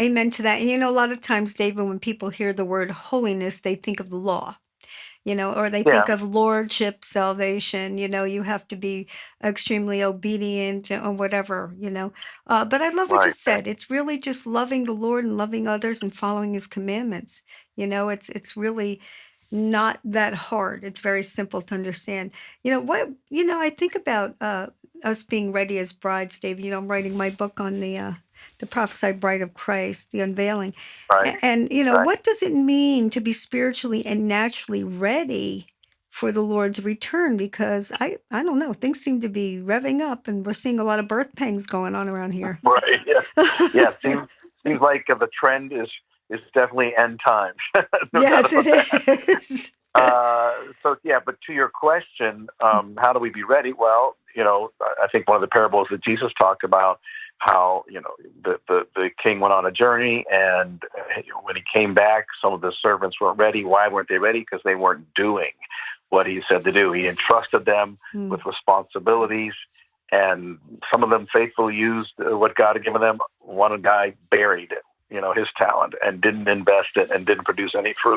Amen to that. And a lot of times, David, when people hear the word holiness, they think of the law. Or they Yeah, think of lordship salvation. You have to be extremely obedient or whatever. But I love what you right. said. It's really just loving the Lord and loving others and following his commandments. It's really not that hard. It's very simple to understand. I think about us being ready as brides, Dave. I'm writing my book on the prophesied bride of Christ, the unveiling. Right, And right. what does it mean to be spiritually and naturally ready for the Lord's return? Because I don't know, things seem to be revving up, and we're seeing a lot of birth pangs going on around here. Right. Yeah. Yeah. Seems like the trend is definitely end times. No doubt Yes, it about that. is. So yeah, but to your question, how do we be ready? Well, I think one of the parables that Jesus talked about, how the king went on a journey, and when he came back, some of the servants weren't ready. Why weren't they ready? Because they weren't doing what he said to do. He entrusted them Mm. with responsibilities, and some of them faithfully used what God had given them. One guy buried his talent and didn't invest it and didn't produce any fruit.